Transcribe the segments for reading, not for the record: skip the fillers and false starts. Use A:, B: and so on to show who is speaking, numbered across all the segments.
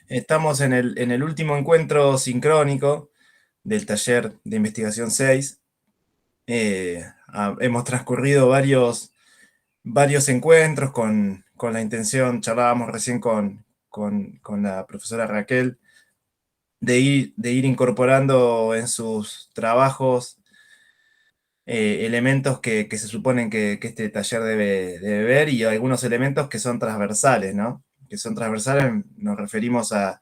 A: Estamos en el último encuentro sincrónico del taller de investigación 6. Hemos transcurrido varios encuentros con la intención, charlábamos recién con la profesora Raquel, de ir incorporando en sus trabajos elementos que se suponen que este taller debe ver, y algunos elementos que son transversales, ¿no? Que son transversales, nos referimos a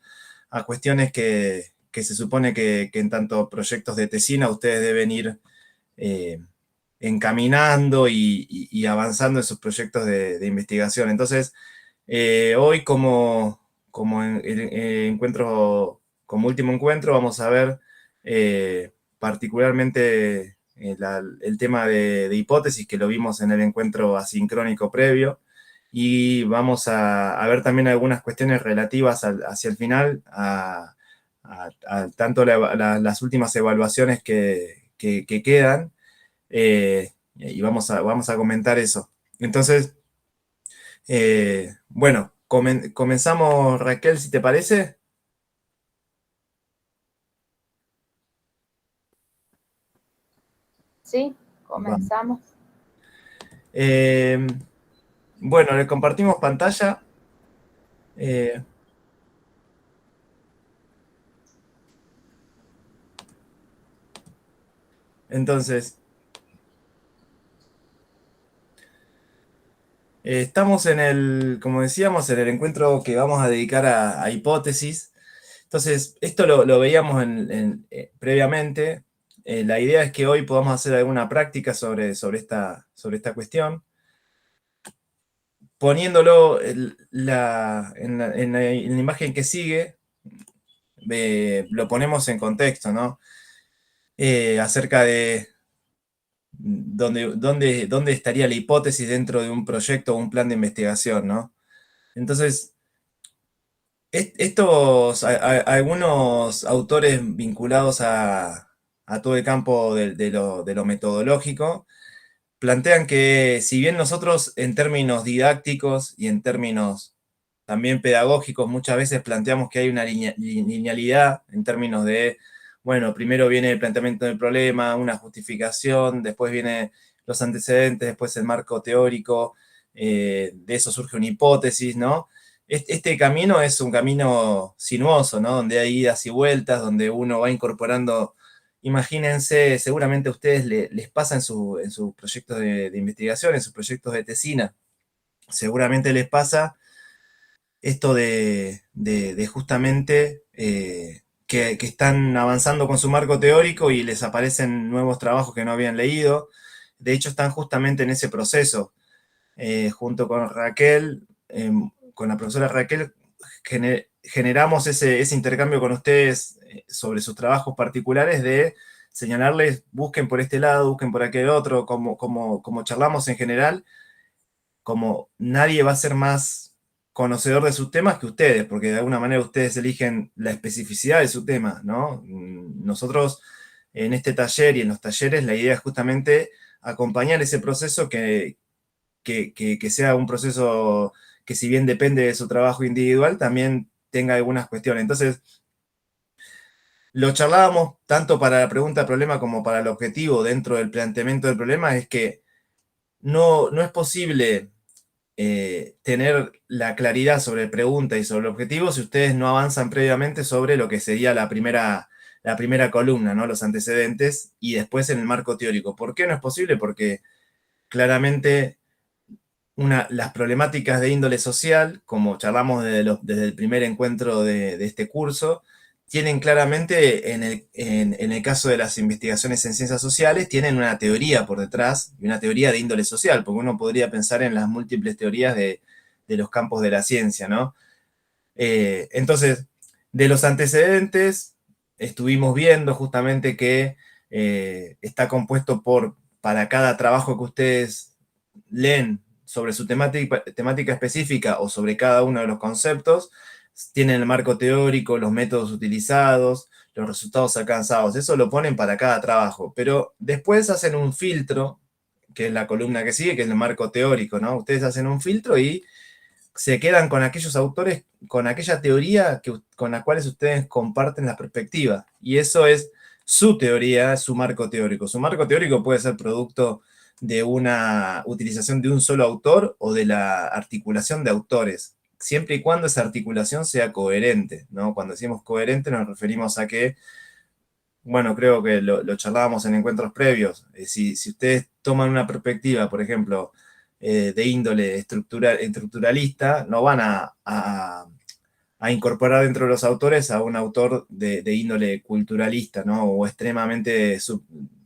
A: cuestiones que se supone que en tanto proyectos de tesina ustedes deben ir eh, encaminando y avanzando en sus proyectos de investigación. Entonces, hoy como encuentro, como último encuentro, vamos a ver particularmente el tema de hipótesis, que lo vimos en el encuentro asincrónico previo, y vamos a ver también algunas cuestiones relativas hacia el final a tanto las últimas evaluaciones que quedan, y vamos a comentar eso. Entonces, bueno, comenzamos, Raquel, si te parece.
B: Sí,
A: Vamos.
B: comenzamos.
A: Eh, bueno, le compartimos pantalla. eh, entonces, estamos como decíamos, en el encuentro que vamos a dedicar a hipótesis. Entonces, esto lo veíamos previamente. La idea es que hoy podamos hacer alguna práctica sobre esta cuestión, poniéndolo en la imagen que sigue. Lo ponemos en contexto, ¿no? Acerca de dónde estaría la hipótesis dentro de un proyecto o un plan de investigación, ¿no? Entonces, algunos autores vinculados a todo el campo de lo metodológico plantean que, si bien nosotros en términos didácticos y en términos también pedagógicos muchas veces planteamos que hay una linealidad en términos de, bueno, primero viene el planteamiento del problema, una justificación, después vienen los antecedentes, después el marco teórico, de eso surge una hipótesis, ¿no? Este camino es un camino sinuoso, ¿no? Donde hay idas y vueltas, donde uno va incorporando. Imagínense, seguramente a ustedes les pasa en sus proyectos de investigación, en sus proyectos de tesina. Seguramente les pasa esto de justamente que están avanzando con su marco teórico y les aparecen nuevos trabajos que no habían leído. De hecho, están justamente en ese proceso. Junto con Raquel, con la profesora Raquel, generamos ese intercambio con ustedes sobre sus trabajos particulares, de señalarles, busquen por este lado, busquen por aquel otro, como charlamos en general. Como nadie va a ser más conocedor de sus temas que ustedes, porque de alguna manera ustedes eligen la especificidad de su tema, ¿no? Nosotros en este taller y en los talleres, la idea es justamente acompañar ese proceso, que sea un proceso que, si bien depende de su trabajo individual, también tenga algunas cuestiones. Entonces, lo charlábamos tanto para la pregunta problema como para el objetivo dentro del planteamiento del problema. Es que no es posible tener la claridad sobre pregunta y sobre el objetivo si ustedes no avanzan previamente sobre lo que sería la primera columna, ¿no? Los antecedentes, y después en el marco teórico. ¿Por qué no es posible? Porque claramente las problemáticas de índole social, como charlamos desde el primer encuentro de este curso, tienen claramente, en el caso de las investigaciones en ciencias sociales, tienen una teoría por detrás, y una teoría de índole social, porque uno podría pensar en las múltiples teorías de los campos de la ciencia, ¿no? Entonces, de los antecedentes, estuvimos viendo justamente que está compuesto para cada trabajo que ustedes leen sobre su temática específica o sobre cada uno de los conceptos, tienen el marco teórico, los métodos utilizados, los resultados alcanzados. Eso lo ponen para cada trabajo, pero después hacen un filtro, que es la columna que sigue, que es el marco teórico, ¿no? Ustedes hacen un filtro y se quedan con aquellos autores, con aquella teoría con la cuales ustedes comparten la perspectiva. Y eso es su teoría, su marco teórico. Su marco teórico puede ser producto de una utilización de un solo autor o de la articulación de autores, siempre y cuando esa articulación sea coherente, ¿no? Cuando decimos coherente nos referimos a que, bueno, creo que lo charlábamos en encuentros previos. Si ustedes toman una perspectiva, por ejemplo, de índole estructuralista, no van a incorporar dentro de los autores a un autor de índole culturalista, ¿no? O extremadamente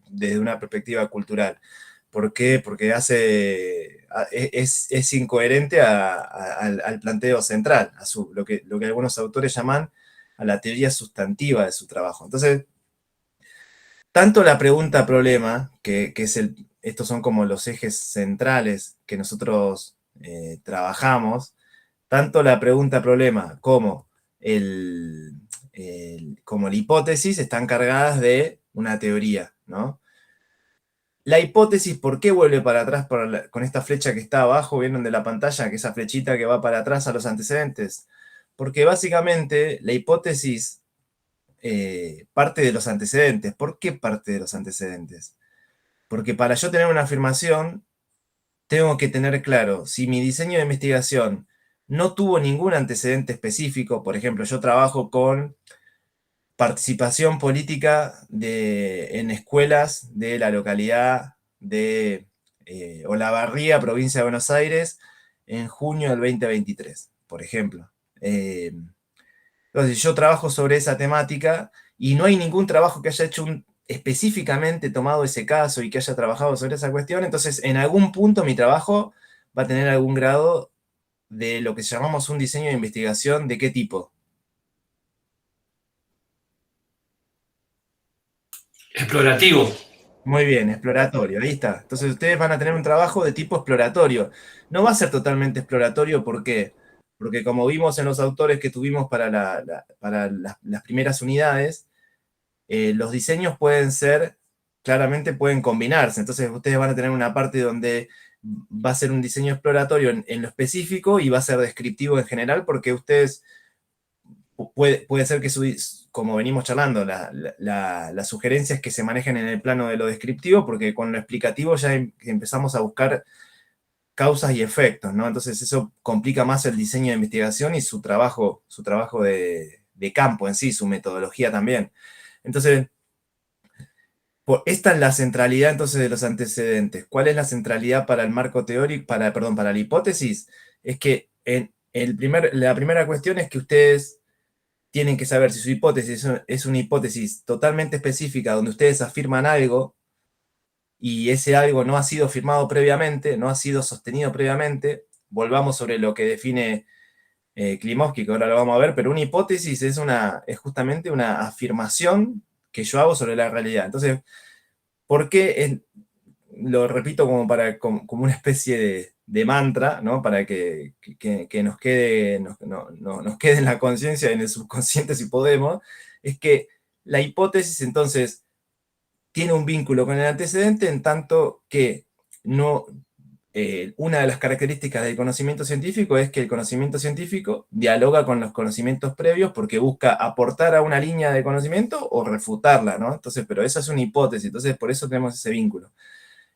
A: desde una perspectiva cultural. ¿Por qué? Porque es incoherente al planteo central, lo que algunos autores llaman a la teoría sustantiva de su trabajo. Entonces, tanto la pregunta-problema, que es estos son como los ejes centrales que nosotros trabajamos, tanto la pregunta-problema como como la hipótesis están cargadas de una teoría, ¿no? La hipótesis, ¿por qué vuelve para atrás con esta flecha que está abajo, vieron de la pantalla, que esa flechita que va para atrás a los antecedentes? Porque básicamente la hipótesis parte de los antecedentes. ¿Por qué parte de los antecedentes? Porque para yo tener una afirmación, tengo que tener claro si mi diseño de investigación no tuvo ningún antecedente específico. Por ejemplo, yo trabajo con participación política en escuelas de la localidad de Olavarría, provincia de Buenos Aires, en junio del 2023, por ejemplo. Entonces, yo trabajo sobre esa temática y no hay ningún trabajo que haya hecho específicamente tomado ese caso y que haya trabajado sobre esa cuestión. Entonces, en algún punto mi trabajo va a tener algún grado de lo que llamamos un diseño de investigación. ¿De qué tipo?
B: Explorativo.
A: Muy bien, exploratorio, ahí está. Entonces ustedes van a tener un trabajo de tipo exploratorio. No va a ser totalmente exploratorio, ¿por qué? Porque como vimos en los autores que tuvimos para, para las primeras unidades, los diseños pueden ser, claramente pueden combinarse. Entonces ustedes van a tener una parte donde va a ser un diseño exploratorio en lo específico y va a ser descriptivo en general, porque ustedes puede ser que, como venimos charlando, las sugerencias que se manejen en el plano de lo descriptivo, porque con lo explicativo ya empezamos a buscar causas y efectos, ¿no? Entonces eso complica más el diseño de investigación y su trabajo de campo en sí, su metodología también. Entonces, esta es la centralidad entonces de los antecedentes. ¿Cuál es la centralidad para el marco teórico, perdón, para la hipótesis? Es que la primera cuestión es que ustedes tienen que saber si su hipótesis es una hipótesis totalmente específica donde ustedes afirman algo y ese algo no ha sido firmado previamente, no ha sido sostenido previamente. Volvamos sobre lo que define Klimovsky, que ahora lo vamos a ver, pero una hipótesis es justamente una afirmación que yo hago sobre la realidad. Entonces, ¿por qué lo repito como una especie de mantra, ¿no? Para que nos quede, nos quede en la conciencia, en el subconsciente si podemos, es que la hipótesis entonces tiene un vínculo con el antecedente en tanto que no, una de las características del conocimiento científico es que el conocimiento científico dialoga con los conocimientos previos porque busca aportar a una línea de conocimiento o refutarla, ¿no? Entonces, pero esa es una hipótesis, entonces por eso tenemos ese vínculo.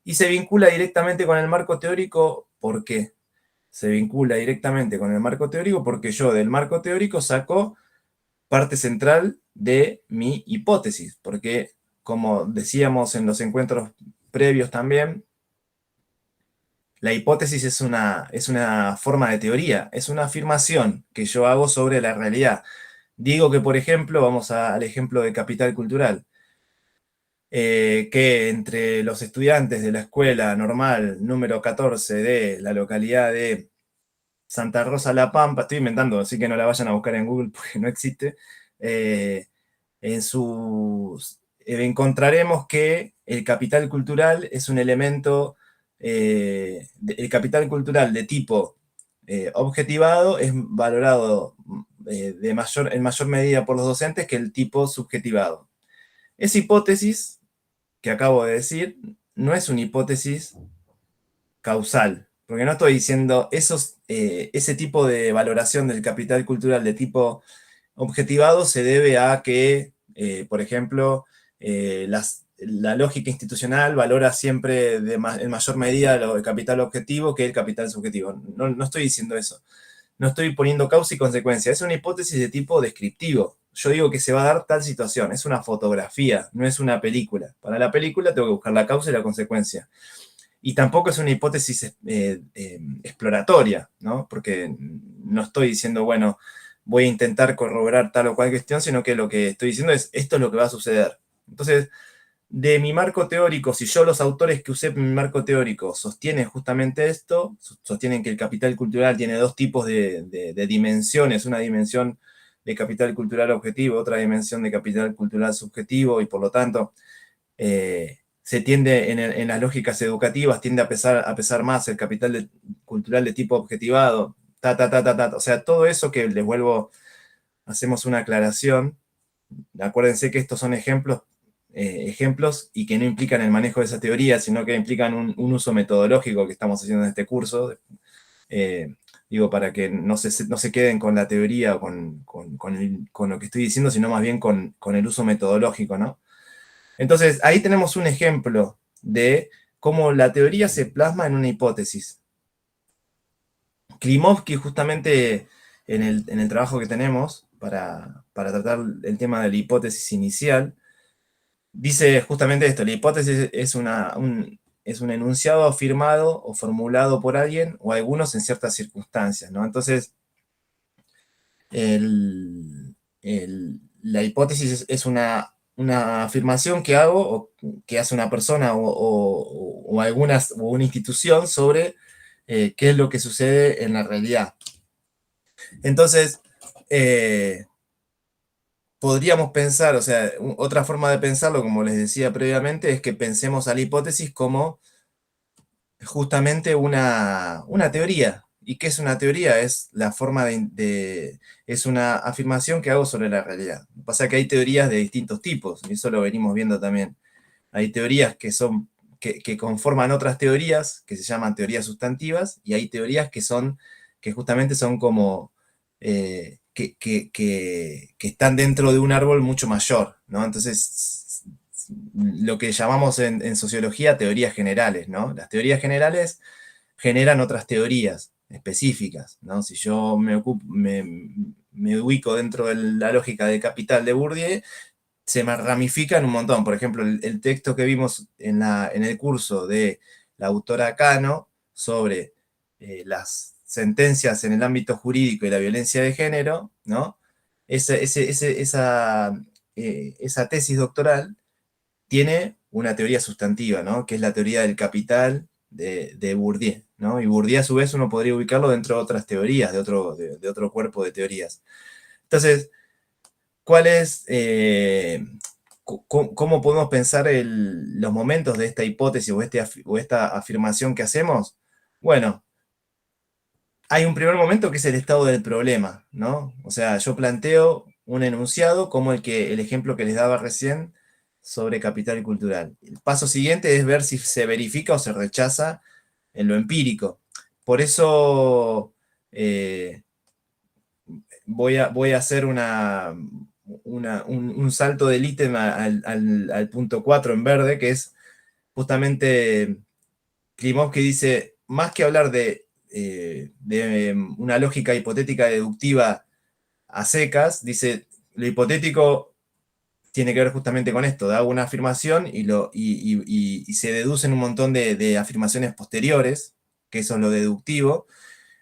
A: Y se vincula directamente con el marco teórico, ¿por qué? Se vincula directamente con el marco teórico porque yo del marco teórico saco parte central de mi hipótesis, porque como decíamos en los encuentros previos también, la hipótesis es una forma de teoría, es una afirmación que yo hago sobre la realidad. Digo que, por ejemplo, vamos al ejemplo de capital cultural, que entre los estudiantes de la escuela normal número 14 de la localidad de Santa Rosa La Pampa, estoy inventando, así que no la vayan a buscar en Google porque no existe, eh, encontraremos que el capital cultural es un elemento, el capital cultural de tipo objetivado es valorado en mayor medida por los docentes que el tipo subjetivado. Esa hipótesis que acabo de decir no es una hipótesis causal. Porque no estoy diciendo ese tipo de valoración del capital cultural de tipo objetivado se debe a que, por ejemplo, la lógica institucional valora siempre en mayor medida el capital objetivo que el capital subjetivo. No, no estoy diciendo eso. No estoy poniendo causa y consecuencia. Es una hipótesis de tipo descriptivo. Yo digo que se va a dar tal situación. Es una fotografía, no es una película. Para la película tengo que buscar la causa y la consecuencia. Y tampoco es una hipótesis exploratoria, ¿no? Porque no estoy diciendo, bueno, voy a intentar corroborar tal o cual cuestión, sino que lo que estoy diciendo es, esto es lo que va a suceder. Entonces, de mi marco teórico, si yo los autores que usé en mi marco teórico sostienen justamente esto, sostienen que el capital cultural tiene dos tipos de dimensiones, una dimensión de capital cultural objetivo, otra dimensión de capital cultural subjetivo, y por lo tanto se tiende en las lógicas educativas, tiende a pesar más el capital cultural de tipo objetivado, o sea, todo eso que les vuelvo, hacemos una aclaración. Acuérdense que estos son ejemplos y que no implican el manejo de esa teoría, sino que implican un uso metodológico que estamos haciendo en este curso. Eh, Digo, para que no se queden con la teoría o con lo que estoy diciendo, sino más bien con el uso metodológico, ¿no? Entonces, ahí tenemos un ejemplo de cómo la teoría se plasma en una hipótesis. Klimovsky, justamente en el trabajo que tenemos para tratar el tema de la hipótesis inicial, dice justamente esto: la hipótesis es un enunciado afirmado o formulado por alguien o algunos en ciertas circunstancias, ¿no? Entonces, la hipótesis es una afirmación que hago o que hace una persona o una institución sobre qué es lo que sucede en la realidad. Entonces, eh, podríamos pensar, o sea, otra forma de pensarlo, como les decía previamente, es que pensemos a la hipótesis como justamente una teoría. ¿Y qué es una teoría? Es la forma es una afirmación que hago sobre la realidad. Lo que pasa es que hay teorías de distintos tipos, y eso lo venimos viendo también. Hay teorías que conforman otras teorías, que se llaman teorías sustantivas, y hay teorías que justamente son como, que están dentro de un árbol mucho mayor, ¿no? Entonces, lo que llamamos en sociología teorías generales, ¿no? Las teorías generales generan otras teorías específicas, ¿no? Si yo me ubico dentro de la lógica de capital de Bourdieu, se me ramifican un montón. Por ejemplo, el texto que vimos en el curso de la autora Cano sobre las sentencias en el ámbito jurídico y la violencia de género, ¿no? Esa tesis doctoral tiene una teoría sustantiva, ¿no? Que es la teoría del capital de Bourdieu, ¿no? Y Bourdieu, a su vez, uno podría ubicarlo dentro de otras teorías, de otro cuerpo de teorías. Entonces, ¿cuál es, cómo podemos pensar los momentos de esta hipótesis o esta afirmación que hacemos? Bueno, hay un primer momento que es el estado del problema, ¿no? O sea, yo planteo un enunciado como el ejemplo que les daba recién sobre capital cultural. El paso siguiente es ver si se verifica o se rechaza en lo empírico. Por eso voy a hacer un salto del ítem al punto 4 en verde, que es justamente Klimovsky dice, más que hablar de una lógica hipotética deductiva a secas, dice, lo hipotético tiene que ver justamente con esto, da una afirmación y se deducen un montón de afirmaciones posteriores, que eso es lo deductivo.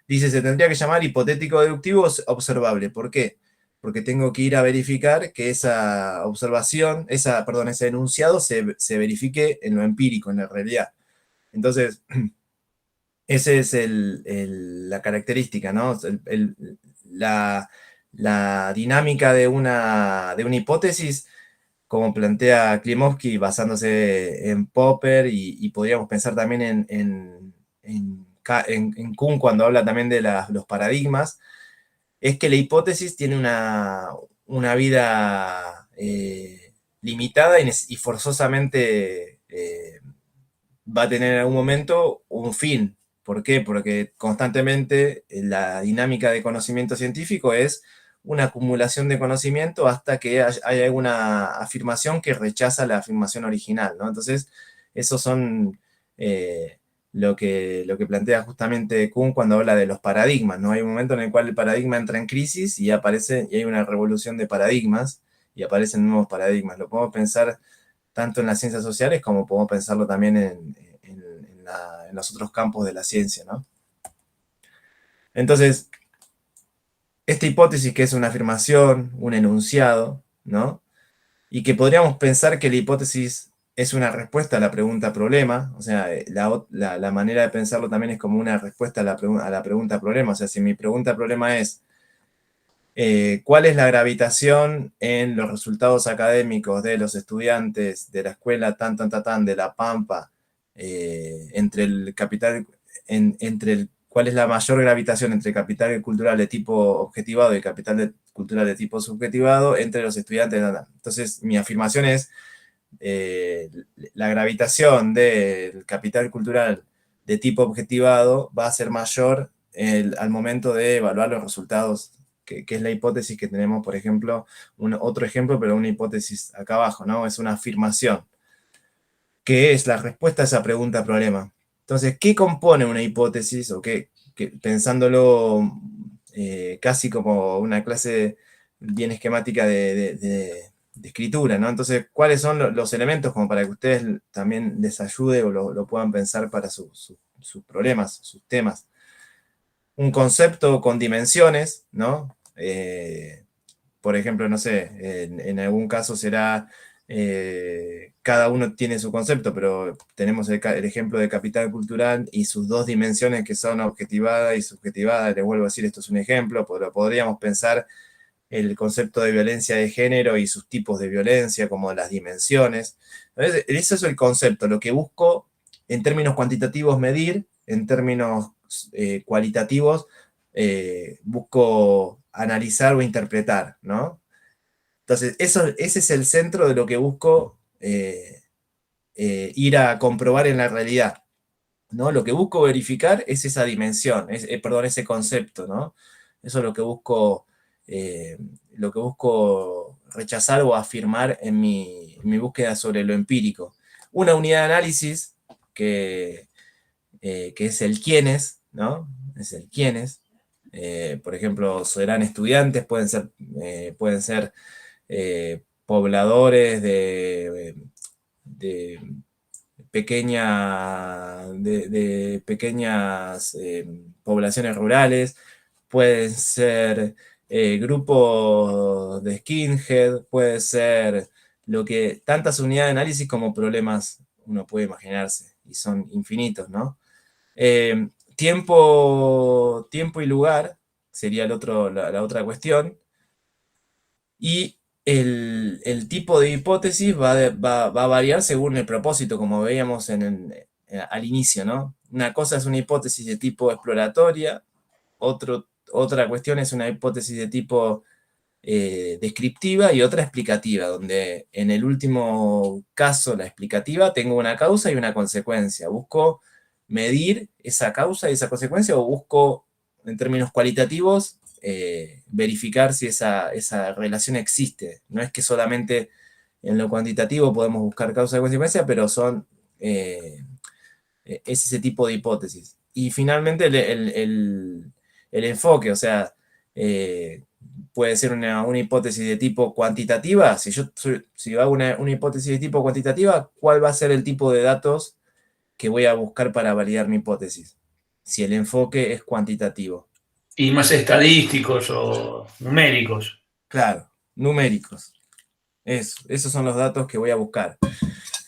A: Dice, se tendría que llamar hipotético deductivo observable. ¿Por qué? Porque tengo que ir a verificar que esa observación, perdón, ese enunciado se verifique en lo empírico, en la realidad. Entonces, esa es la característica, ¿no? La, la dinámica de una hipótesis, como plantea Klimovsky, basándose en Popper, y podríamos pensar también en Kuhn cuando habla también de los paradigmas, es que la hipótesis tiene una vida limitada y forzosamente va a tener en algún momento un fin, ¿Por qué? Porque constantemente la dinámica de conocimiento científico es una acumulación de conocimiento hasta que hay alguna afirmación que rechaza la afirmación original, ¿no? Entonces, esos son lo que plantea justamente Kuhn cuando habla de los paradigmas, ¿no? Hay un momento en el cual el paradigma entra en crisis y hay una revolución de paradigmas y aparecen nuevos paradigmas. Lo podemos pensar tanto en las ciencias sociales como podemos pensarlo también en los otros campos de la ciencia, ¿no? Entonces, esta hipótesis que es una afirmación, un enunciado, ¿no? Y que podríamos pensar que la hipótesis es una respuesta a la pregunta problema, o sea, la manera de pensarlo también es como una respuesta a la pregunta problema, o sea, si mi pregunta problema es ¿cuál es la gravitación en los resultados académicos de los estudiantes de la escuela tan de La Pampa entre el capital, cuál es la mayor gravitación entre capital cultural de tipo objetivado y cultural de tipo subjetivado entre los estudiantes? Entonces, mi afirmación es eh, la gravitación del capital cultural de tipo objetivado va a ser mayor al momento de evaluar los resultados, que es la hipótesis que tenemos, por ejemplo, otro ejemplo, pero una hipótesis acá abajo, ¿no? Es una afirmación, que es la respuesta a esa pregunta problema. Entonces, ¿qué compone una hipótesis? O pensándolo casi como una clase bien esquemática de escritura, ¿no? Entonces, ¿cuáles son los elementos como para que ustedes también les ayude o lo puedan pensar para sus problemas, sus temas? Un concepto con dimensiones, ¿no? Por ejemplo, no sé, en algún caso será, cada uno tiene su concepto, pero tenemos el ejemplo de capital cultural y sus dos dimensiones que son objetivada y subjetivada. Les vuelvo a decir, esto es un ejemplo, pero podríamos pensar el concepto de violencia de género y sus tipos de violencia, como las dimensiones. Entonces, eso es el concepto, lo que busco en términos cuantitativos medir, en términos cualitativos busco analizar o interpretar, ¿no? Entonces, ese es el centro de lo que busco ir a comprobar en la realidad, ¿no? Lo que busco verificar es esa dimensión, perdón, ese concepto, ¿no? Eso es eh, lo que busco rechazar o afirmar en mi búsqueda sobre lo empírico. Una unidad de análisis que es el quiénes, ¿no? Es el quiénes. Por ejemplo, serán estudiantes, pueden ser pobladores de de pequeñas poblaciones rurales, pueden ser grupos de skinhead, puede ser tantas unidades de análisis como problemas uno puede imaginarse, y son infinitos, ¿no? Tiempo y lugar sería la otra cuestión. Y el tipo de hipótesis va a variar según el propósito, como veíamos al inicio, ¿no? Una cosa es una hipótesis de tipo exploratoria, otra cuestión es una hipótesis de tipo descriptiva y otra explicativa, donde en el último caso, la explicativa, tengo una causa y una consecuencia. Busco medir esa causa y esa consecuencia o busco, en términos cualitativos, verificar si esa relación existe. No es que solamente en lo cuantitativo podemos buscar causa y consecuencia, pero es ese tipo de hipótesis. Y finalmente el enfoque, o sea, puede ser una hipótesis de tipo cuantitativa. Si hago una hipótesis de tipo cuantitativa, ¿cuál va a ser el tipo de datos que voy a buscar para validar mi hipótesis? Si el enfoque es cuantitativo.
B: Y más estadísticos o numéricos.
A: Claro, numéricos. Esos son los datos que voy a buscar.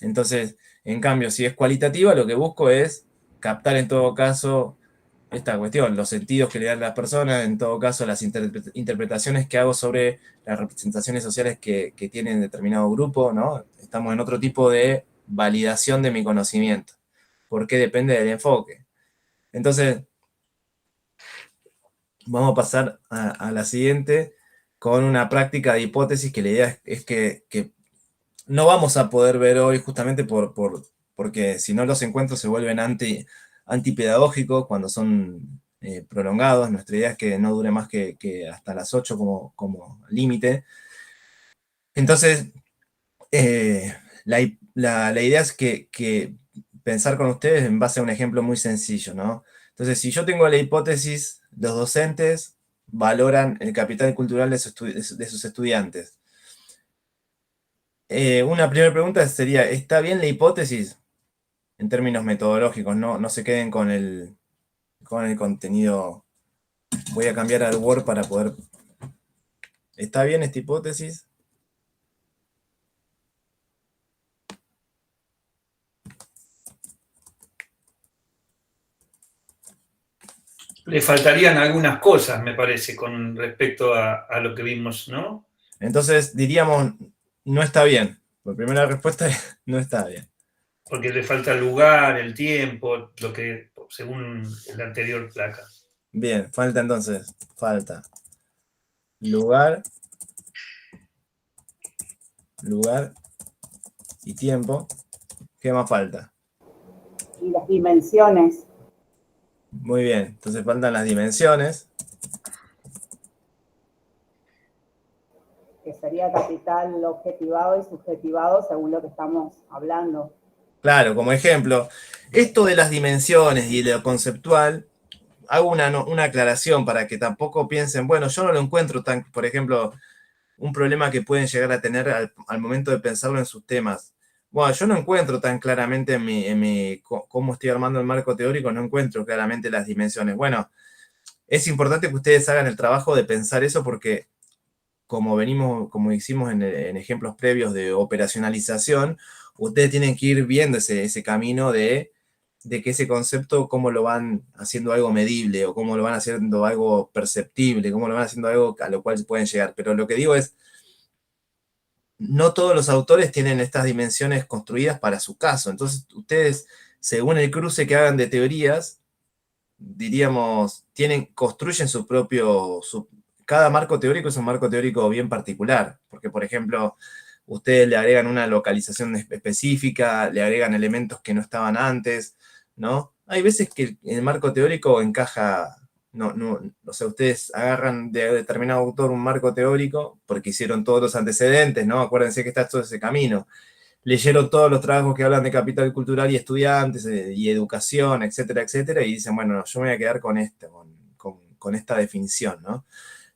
A: Entonces, en cambio, si es cualitativa, lo que busco es captar en todo caso esta cuestión, los sentidos que le dan las personas, en todo caso las interpretaciones que hago sobre las representaciones sociales que tienen determinado grupo, ¿no? Estamos en otro tipo de validación de mi conocimiento, porque depende del enfoque. Entonces, vamos a pasar a la siguiente con una práctica de hipótesis que la idea es que no vamos a poder ver hoy justamente porque si no los encuentros se vuelven antipedagógicos cuando son prolongados. Nuestra idea es que no dure más que hasta las 8 como límite. Entonces, la idea es que pensar con ustedes en base a un ejemplo muy sencillo, ¿no? Entonces, si yo tengo la hipótesis, los docentes valoran el capital cultural de sus estudiantes. Una primera pregunta sería, ¿está bien la hipótesis? En términos metodológicos, no se queden con el contenido. Voy a cambiar al Word para poder... ¿Está bien esta hipótesis?
B: Le faltarían algunas cosas, me parece, con respecto a lo que vimos, ¿no?
A: Entonces diríamos, no está bien. La primera respuesta es, no está bien.
B: Porque le falta el lugar, el tiempo, lo que, según la anterior placa.
A: Bien, falta lugar y tiempo. ¿Qué más falta?
C: Y las dimensiones.
A: Muy bien, entonces faltan las dimensiones.
C: Que sería capital objetivado y subjetivado según lo que estamos hablando.
A: Claro, como ejemplo, esto de las dimensiones y de lo conceptual, hago una aclaración para que tampoco piensen, bueno, yo no lo encuentro tan, por ejemplo, un problema que pueden llegar a tener al momento de pensarlo en sus temas. Bueno, yo no encuentro tan claramente cómo estoy armando el marco teórico, no encuentro claramente las dimensiones. Bueno, es importante que ustedes hagan el trabajo de pensar eso porque como hicimos en ejemplos previos de operacionalización, ustedes tienen que ir viendo ese camino de que ese concepto, cómo lo van haciendo algo medible, o cómo lo van haciendo algo perceptible, cómo lo van haciendo algo a lo cual pueden llegar. Pero lo que digo es, no todos los autores tienen estas dimensiones construidas para su caso. Entonces, ustedes, según el cruce que hagan de teorías, diríamos, construyen su propio, cada marco teórico es un marco teórico bien particular, porque por ejemplo, ustedes le agregan una localización específica, le agregan elementos que no estaban antes, ¿no? Hay veces que el marco teórico encaja, o sea, ustedes agarran de determinado autor un marco teórico porque hicieron todos los antecedentes, ¿no? Acuérdense que está todo ese camino, leyeron todos los trabajos que hablan de capital cultural y estudiantes y educación, etcétera, etcétera, y dicen, bueno, yo me voy a quedar con con esta definición, ¿no?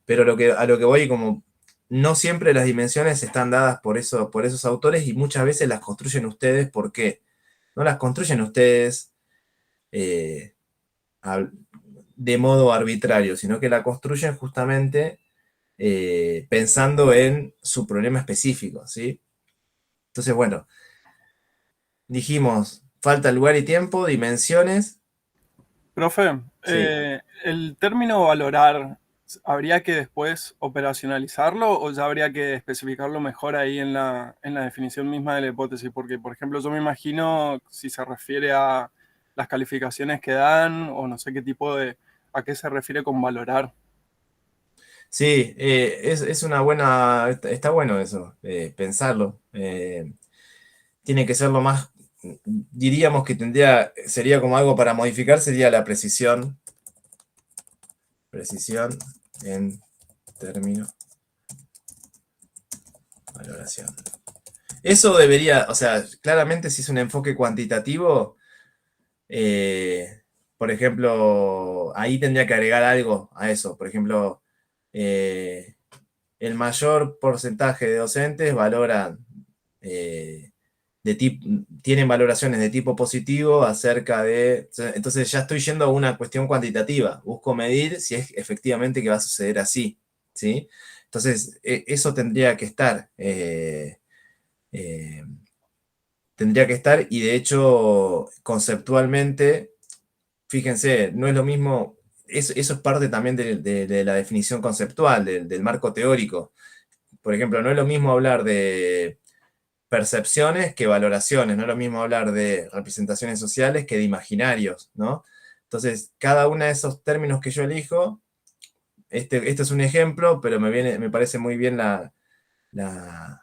A: Pero a lo que voy, como no siempre las dimensiones están dadas por esos autores y muchas veces las construyen ustedes, ¿por qué? No las construyen ustedes eh, de modo arbitrario, sino que la construyen justamente pensando en su problema específico, ¿sí? Entonces, bueno, dijimos, falta lugar y tiempo, dimensiones.
D: Profe,
A: Sí.
D: el término valorar, ¿habría que después operacionalizarlo o ya habría que especificarlo mejor ahí en la definición misma de la hipótesis? Porque, por ejemplo, yo me imagino si se refiere a las calificaciones que dan o no sé qué tipo a qué se refiere con valorar.
A: Sí, es una buena, está bueno eso, pensarlo. Tiene que ser lo más, diríamos que sería como algo para modificar, sería la precisión en término valoración. Eso debería, o sea, claramente si es un enfoque cuantitativo, eh, por ejemplo, ahí tendría que agregar algo a eso. Por ejemplo, eh, el mayor porcentaje de docentes valoran, eh, tienen valoraciones de tipo positivo acerca de... Entonces ya estoy yendo a una cuestión cuantitativa. Busco medir si es efectivamente que va a suceder así, ¿sí? Entonces, eso eh, tendría que estar y de hecho, conceptualmente, fíjense, no es lo mismo, eso es parte también de la definición conceptual, del marco teórico. Por ejemplo, no es lo mismo hablar de percepciones que valoraciones, no es lo mismo hablar de representaciones sociales que de imaginarios, ¿no? Entonces, cada uno de esos términos que yo elijo, este es un ejemplo, pero me parece muy bien la- la,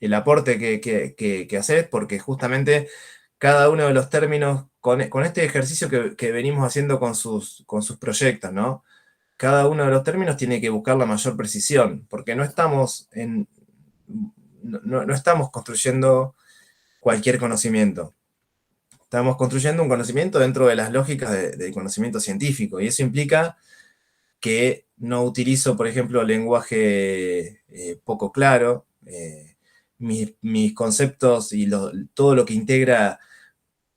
A: el aporte que haces, porque justamente cada uno de los términos con este ejercicio que venimos haciendo con sus proyectos, ¿no? Cada uno de los términos tiene que buscar la mayor precisión, porque no estamos construyendo cualquier conocimiento. Estamos construyendo un conocimiento dentro de las lógicas del conocimiento científico, y eso implica que no utilizo, por ejemplo, lenguaje poco claro. Mis conceptos y todo lo que integra,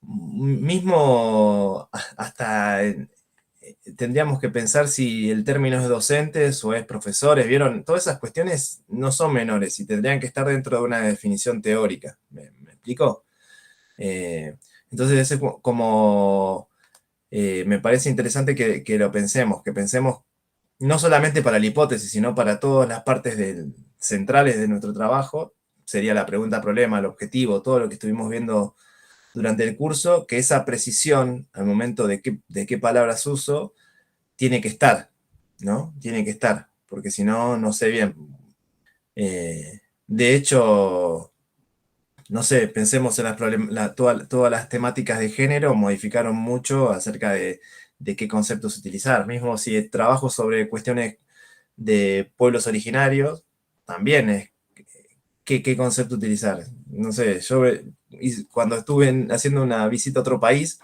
A: mismo hasta tendríamos que pensar si el término es docentes o es profesores, ¿vieron? Todas esas cuestiones no son menores y tendrían que estar dentro de una definición teórica. ¿Me explico? Entonces, es como me parece interesante que lo pensemos, que pensemos no solamente para la hipótesis, sino para todas las partes centrales de nuestro trabajo. Sería la pregunta, problema, el objetivo, todo lo que estuvimos viendo durante el curso, que esa precisión al momento de qué palabras uso tiene que estar, ¿no? Tiene que estar, porque si no, no sé bien. De hecho, no sé, pensemos en todas las temáticas de género modificaron mucho acerca de qué conceptos utilizar. Mismo si trabajo sobre cuestiones de pueblos originarios, también es qué concepto utilizar. No sé, yo cuando estuve haciendo una visita a otro país,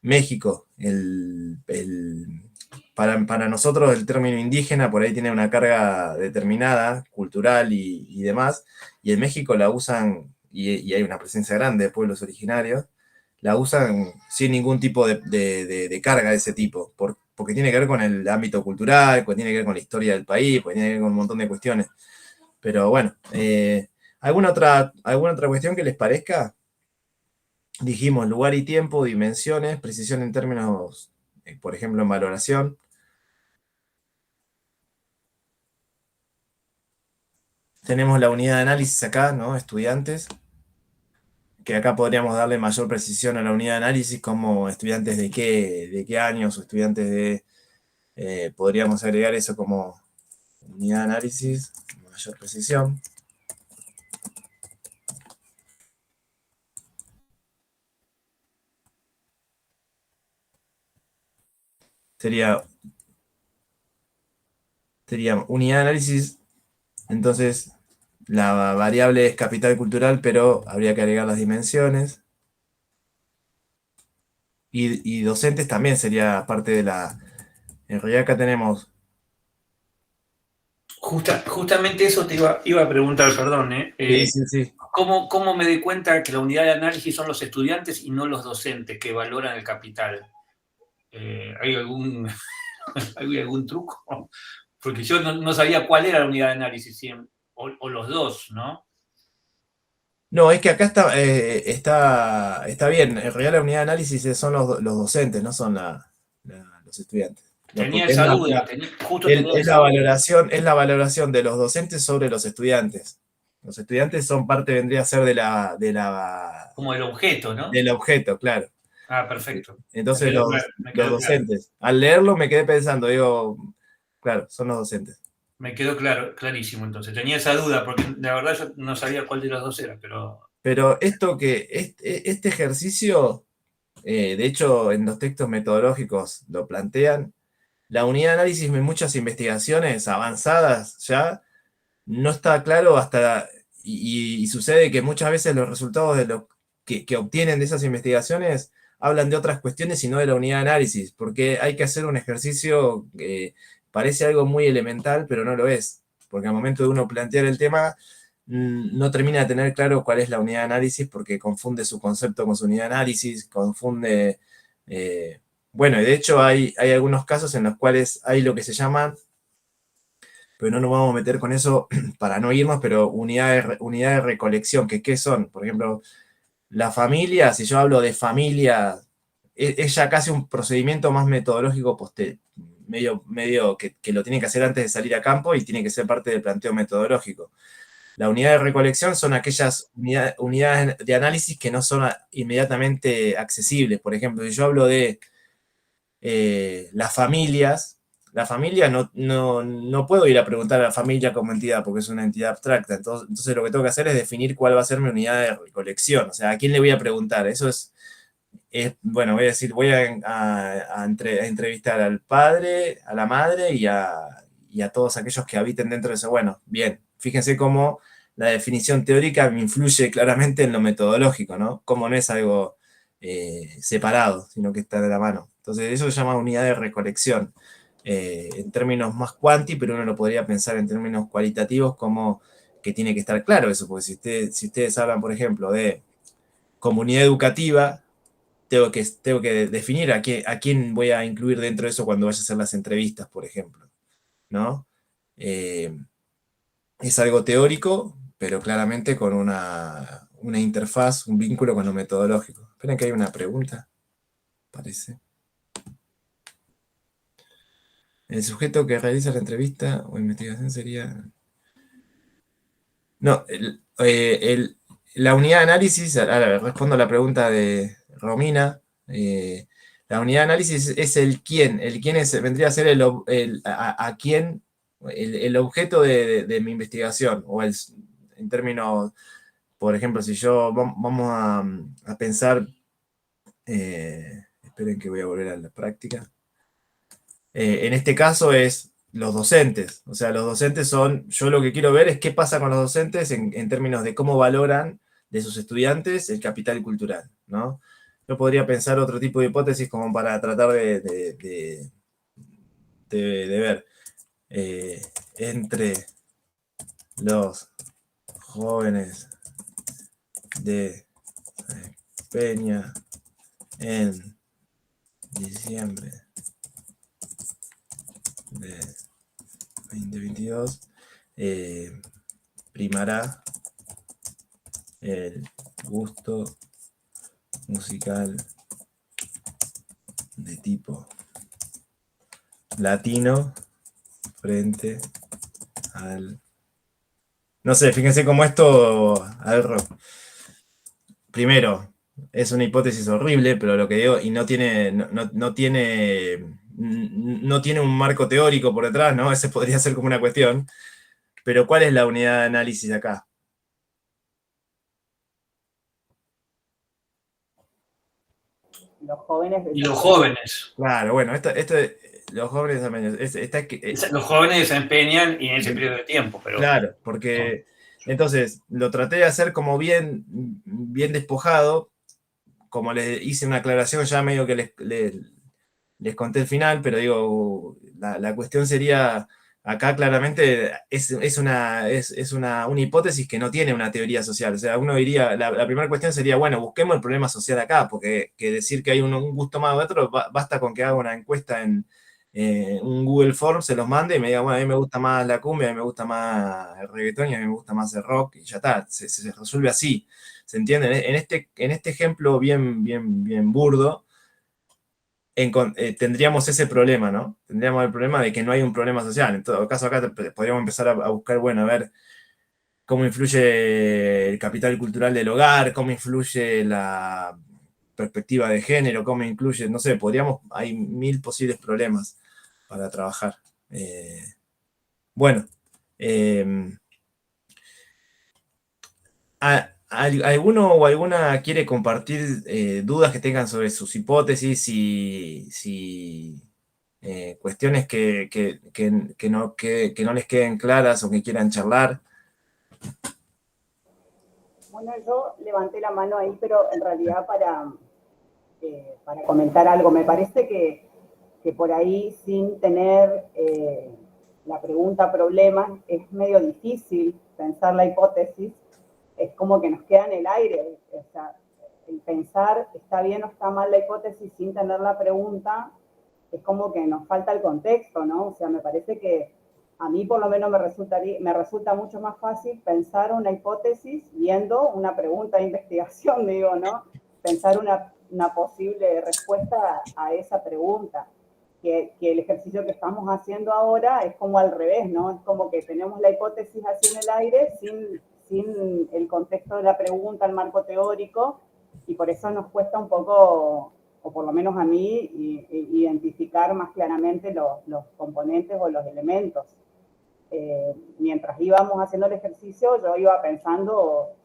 A: México, para nosotros el término indígena por ahí tiene una carga determinada, cultural y demás, y en México la usan, y hay una presencia grande de pueblos originarios, la usan sin ningún tipo de carga de ese tipo, porque tiene que ver con el ámbito cultural, porque tiene que ver con la historia del país, porque tiene que ver con un montón de cuestiones. Pero bueno, ¿alguna otra cuestión que les parezca? Dijimos lugar y tiempo, dimensiones, precisión en términos, por ejemplo, en valoración. Tenemos la unidad de análisis acá, ¿no? Estudiantes, que acá podríamos darle mayor precisión a la unidad de análisis, como estudiantes de qué años, o estudiantes podríamos agregar eso como unidad de análisis, mayor precisión. Sería unidad de análisis, entonces la variable es capital cultural, pero habría que agregar las dimensiones. Y docentes también sería parte de la... En realidad acá tenemos...
B: Justamente eso te iba a preguntar, perdón.
A: Sí.
B: ¿Cómo me di cuenta que la unidad de análisis son los estudiantes y no los docentes que valoran el capital? ¿Hay algún truco? Porque yo no sabía cuál era la unidad de análisis, o los dos, ¿no?
A: No, es que acá está bien. En realidad la unidad de análisis son los docentes, no son los estudiantes.
B: Tenía
A: Porque
B: esa duda, justo tenía
A: es
B: esa
A: la
B: duda.
A: es la valoración de los docentes sobre los estudiantes. Los estudiantes son parte, vendría a ser
B: Como el objeto, ¿no?
A: del objeto, claro.
B: Ah, perfecto.
A: Entonces
B: Me
A: los
B: quedó
A: docentes. Claro. Al leerlo me quedé pensando, digo, claro, son los docentes.
B: Me quedó clarísimo entonces. Tenía esa duda, porque la verdad yo no sabía cuál de los dos era, pero...
A: Pero este ejercicio, de hecho, en los textos metodológicos lo plantean, la unidad de análisis en muchas investigaciones avanzadas ya no está claro y sucede que muchas veces los resultados de lo que obtienen de esas investigaciones hablan de otras cuestiones y no de la unidad de análisis, porque hay que hacer un ejercicio que parece algo muy elemental, pero no lo es, porque al momento de uno plantear el tema, no termina de tener claro cuál es la unidad de análisis, porque confunde su concepto con su unidad de análisis, confunde... bueno, y de hecho hay algunos casos en los cuales hay lo que se llama, pero no nos vamos a meter con eso para no irnos, pero unidad de recolección, que qué son. Por ejemplo, la familia, si yo hablo de familia, es ya casi un procedimiento más metodológico medio que lo tiene que hacer antes de salir a campo y tiene que ser parte del planteo metodológico. La unidad de recolección son aquellas unidades de análisis que no son inmediatamente accesibles. Por ejemplo, si yo hablo de las familias, la familia no puedo ir a preguntar a la familia como entidad porque es una entidad abstracta. Entonces lo que tengo que hacer es definir cuál va a ser mi unidad de recolección. O sea, ¿a quién le voy a preguntar? Eso es bueno, voy a decir, voy a entrevistar al padre, a la madre y a todos aquellos que habiten dentro de eso. Bueno, bien, fíjense cómo la definición teórica me influye claramente en lo metodológico, ¿no? Cómo no es algo separado, sino que está de la mano. Entonces, eso se llama unidad de recolección. En términos más cuanti, pero uno lo podría pensar en términos cualitativos como que tiene que estar claro eso, porque si ustedes hablan, por ejemplo, de comunidad educativa, tengo que definir a quién voy a incluir dentro de eso cuando vaya a hacer las entrevistas, por ejemplo, ¿no? Es algo teórico, pero claramente con una interfaz, un vínculo con lo metodológico. Esperen que hay una pregunta, parece. El sujeto que realiza la entrevista o investigación sería... No, la unidad de análisis, ahora respondo a la pregunta de Romina. La unidad de análisis es el quién vendría a ser a quién, el objeto de mi investigación, o en términos, por ejemplo, si yo vamos a pensar, esperen que voy a volver a la práctica. En este caso es los docentes, o sea, los docentes son, yo lo que quiero ver es qué pasa con los docentes en términos de cómo valoran de sus estudiantes el capital cultural, ¿no? Yo podría pensar otro tipo de hipótesis como para tratar de ver entre los jóvenes de Peña en diciembre de 2022, primará el gusto musical de tipo latino frente al... No sé, fíjense cómo esto al rock. Primero, es una hipótesis horrible, pero lo que digo, y no tiene un marco teórico por detrás, ¿no? Ese podría ser como una cuestión. Pero ¿cuál es la unidad de análisis acá?
C: Los jóvenes.
B: Y los jóvenes.
A: Claro, bueno, los jóvenes también.
B: Los jóvenes se empeñan y en ese periodo de tiempo, pero...
A: Claro, porque entonces lo traté de hacer como bien despojado, como les hice una aclaración ya medio que les conté el final, pero digo, la cuestión sería, acá claramente es una hipótesis que no tiene una teoría social. O sea, uno diría, la primera cuestión sería, bueno, busquemos el problema social acá, porque que decir que hay un gusto más o otro, basta con que haga una encuesta en un Google Form, se los mande y me diga, bueno, a mí me gusta más la cumbia, a mí me gusta más el reggaetón y a mí me gusta más el rock, y ya está, se resuelve así. ¿Se entiende? En este ejemplo bien burdo, tendríamos ese problema, ¿no? Tendríamos el problema de que no hay un problema social. En todo caso, acá podríamos empezar a buscar, bueno, a ver cómo influye el capital cultural del hogar, cómo influye la perspectiva de género, cómo influye, no sé, hay 1000 posibles problemas para trabajar. Bueno, ¿alguno o alguna quiere compartir dudas que tengan sobre sus hipótesis y cuestiones que no les queden claras o que quieran charlar?
C: Bueno, yo levanté la mano ahí, pero en realidad para comentar algo. Me parece que por ahí, sin tener la pregunta problema, es medio difícil pensar la hipótesis. Es como que nos queda en el aire. O sea, el pensar está bien o está mal la hipótesis sin tener la pregunta, es como que nos falta el contexto, ¿no? O sea, me parece que a mí por lo menos me resulta mucho más fácil pensar una hipótesis viendo una pregunta de investigación, digo, ¿no? Pensar una posible respuesta a esa pregunta. Que el ejercicio que estamos haciendo ahora es como al revés, ¿no? Es como que tenemos la hipótesis así en el aire sin el contexto de la pregunta, el marco teórico, y por eso nos cuesta un poco, o por lo menos a mí, identificar más claramente los componentes o los elementos. Mientras íbamos haciendo el ejercicio, yo iba pensando,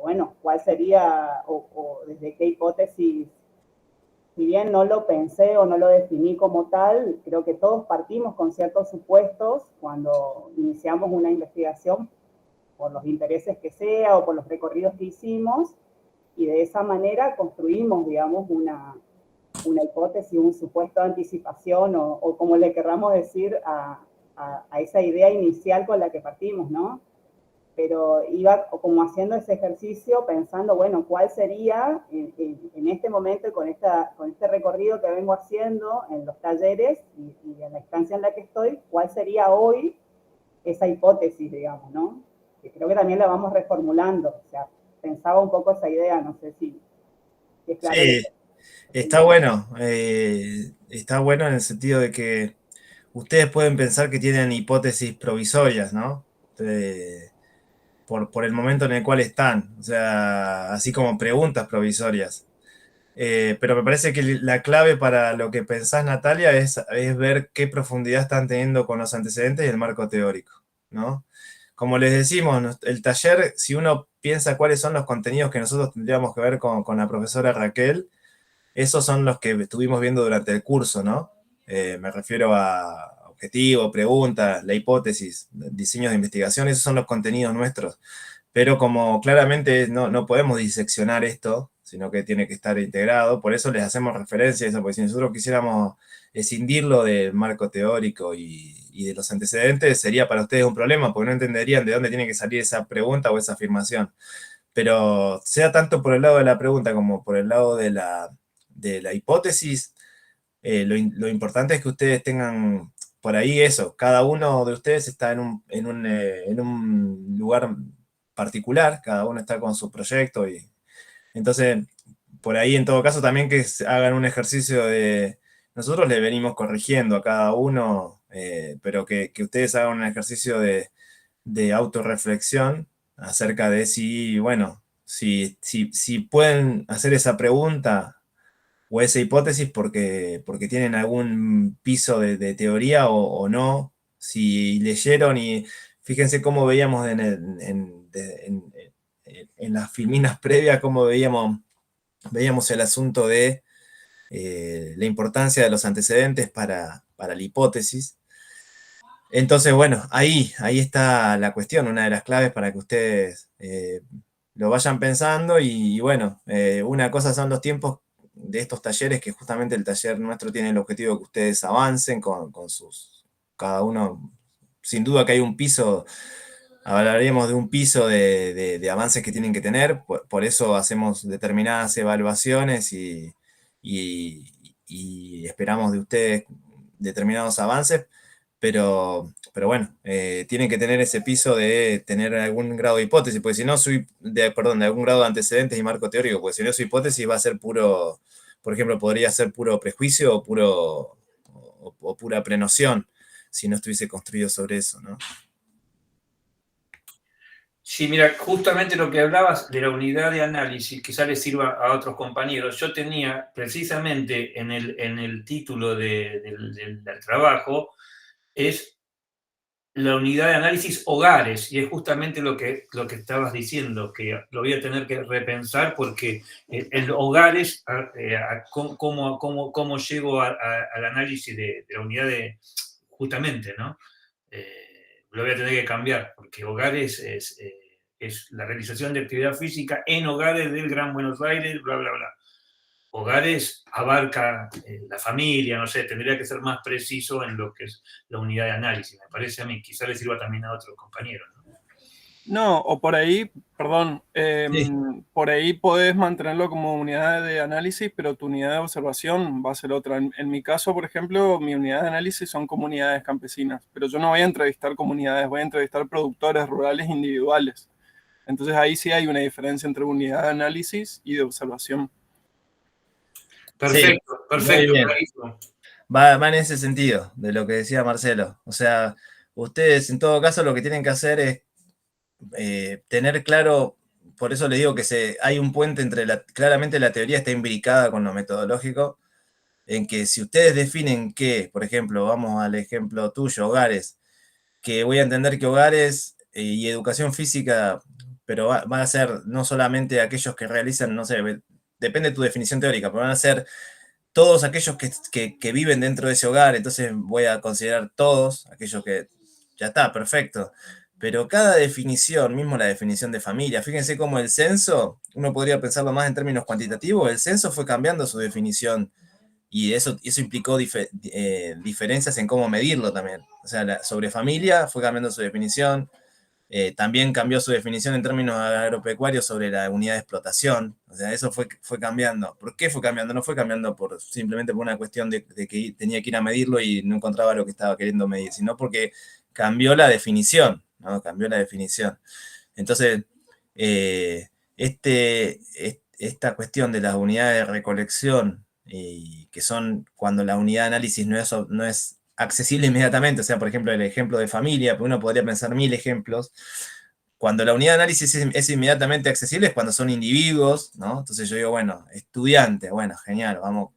C: bueno, cuál sería o desde qué hipótesis si bien no lo pensé o no lo definí como tal, creo que todos partimos con ciertos supuestos cuando iniciamos una investigación por los intereses que sea o por los recorridos que hicimos, y de esa manera construimos, digamos, una hipótesis, un supuesto de anticipación o como le querramos decir a esa idea inicial con la que partimos, ¿no? Pero iba como haciendo ese ejercicio pensando, bueno, ¿cuál sería en este momento y con este recorrido que vengo haciendo en los talleres y en la instancia en la que estoy, cuál sería hoy esa hipótesis, digamos, ¿no? Que creo que también la vamos reformulando, o sea, pensaba un poco esa idea, no sé si es claro.
A: Sí, está bueno en el sentido de que ustedes pueden pensar que tienen hipótesis provisorias, ¿no? Por el momento en el cual están, o sea, así como preguntas provisorias. Pero me parece que la clave para lo que pensás, Natalia, es ver qué profundidad están teniendo con los antecedentes y el marco teórico, ¿no? Como les decimos, el taller, si uno piensa cuáles son los contenidos que nosotros tendríamos que ver con la profesora Raquel, esos son los que estuvimos viendo durante el curso, ¿no? Me refiero a objetivo, preguntas, la hipótesis, diseños de investigación, esos son los contenidos nuestros. Pero como claramente no podemos diseccionar esto, sino que tiene que estar integrado, por eso les hacemos referencia a eso, porque si nosotros quisiéramos escindirlo del marco teórico y de los antecedentes, sería para ustedes un problema, porque no entenderían de dónde tiene que salir esa pregunta o esa afirmación. Pero sea tanto por el lado de la pregunta como por el lado de la hipótesis, lo importante es que ustedes tengan por ahí eso. Cada uno de ustedes está en un lugar particular, cada uno está con su proyecto y entonces por ahí en todo caso también que hagan un ejercicio de, nosotros le venimos corrigiendo a cada uno, pero que ustedes hagan un ejercicio de autorreflexión acerca de si, bueno, si pueden hacer esa pregunta o esa hipótesis porque tienen algún piso de teoría o no, si leyeron y fíjense cómo veíamos en las filminas previas, cómo veíamos el asunto de la importancia de los antecedentes para la hipótesis. Entonces, bueno, ahí está la cuestión, una de las claves para que ustedes lo vayan pensando y bueno, una cosa son los tiempos de estos talleres, que justamente el taller nuestro tiene el objetivo de que ustedes avancen con cada uno, sin duda que hay un piso, hablaríamos de un piso de avances que tienen que tener, por eso hacemos determinadas evaluaciones y esperamos de ustedes determinados avances, pero bueno, tienen que tener ese piso de tener algún grado de hipótesis, porque si no, de algún grado de antecedentes y marco teórico, porque si no su hipótesis va a ser puro, por ejemplo, podría ser puro prejuicio o pura prenoción, si no estuviese construido sobre eso, ¿no?
B: Sí, mira, justamente lo que hablabas de la unidad de análisis, quizá les sirva a otros compañeros. Yo tenía precisamente en el título del trabajo, es la unidad de análisis hogares, y es justamente lo que estabas diciendo, que lo voy a tener que repensar porque en hogares, cómo llego al análisis de la unidad de, justamente, ¿no? Lo voy a tener que cambiar, porque hogares es la realización de actividad física en hogares del Gran Buenos Aires, bla, bla, bla. Hogares abarca la familia, no sé, tendría que ser más preciso en lo que es la unidad de análisis, me parece a mí. Quizá le sirva también a otros compañeros, ¿no?
D: No, o por ahí, perdón,
A: Sí.
D: por ahí podés mantenerlo como unidad de análisis, pero tu unidad de observación va a ser otra. En mi caso, por ejemplo, mi unidad de análisis son comunidades campesinas, pero yo no voy a entrevistar comunidades, voy a entrevistar productores rurales individuales. Entonces ahí sí hay una diferencia entre unidad de análisis y de observación.
A: Sí,
B: Perfecto,
A: muy
B: perfecto,
A: bien.
B: clarísimo.
A: Va en ese sentido, de lo que decía Marcelo. O sea, ustedes en todo caso lo que tienen que hacer es tener claro, por eso le digo que hay un puente entre claramente la teoría está imbricada con lo metodológico, en que si ustedes definen que, por ejemplo, vamos al ejemplo tuyo, hogares, que voy a entender que hogares y educación física, pero va a ser no solamente aquellos que realizan, no sé, depende de tu definición teórica, pero van a ser todos aquellos que viven dentro de ese hogar, entonces voy a considerar todos aquellos que, ya está, perfecto. Pero cada definición, mismo la definición de familia, fíjense cómo el censo, uno podría pensarlo más en términos cuantitativos, el censo fue cambiando su definición y eso implicó diferencias en cómo medirlo también. O sea, sobre familia fue cambiando su definición, también cambió su definición en términos agropecuarios sobre la unidad de explotación. O sea, eso fue cambiando. ¿Por qué fue cambiando? No fue cambiando simplemente por una cuestión de que tenía que ir a medirlo y no encontraba lo que estaba queriendo medir, sino porque cambió la definición, ¿no? Cambió la definición. Entonces, esta cuestión de las unidades de recolección, que son cuando la unidad de análisis no es accesible inmediatamente, o sea, por ejemplo, el ejemplo de familia, uno podría pensar 1000 ejemplos. Cuando la unidad de análisis es inmediatamente accesible es cuando son individuos, ¿no? Entonces yo digo, bueno, estudiante, bueno, genial, vamos,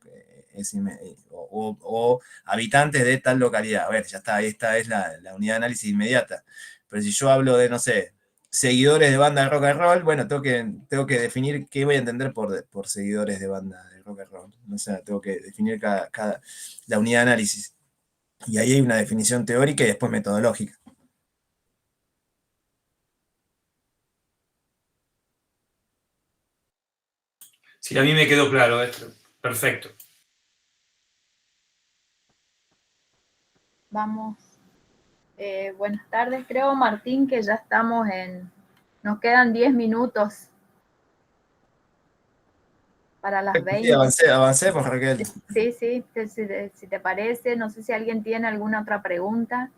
A: o habitantes de tal localidad. A ver, ya está, esta es la unidad de análisis inmediata. Pero si yo hablo de, no sé, seguidores de banda de rock and roll, bueno, tengo que definir qué voy a entender por seguidores de banda de rock and roll. O sea, tengo que definir la unidad de análisis. Y ahí hay una definición teórica y después metodológica.
B: Sí, a mí me quedó claro esto. Perfecto.
E: Vamos. Buenas tardes. Creo, Martín, que ya estamos nos quedan 10 minutos para las 20.
A: Sí, avancemos, Raquel.
E: Sí, si te parece. No sé si alguien tiene alguna otra pregunta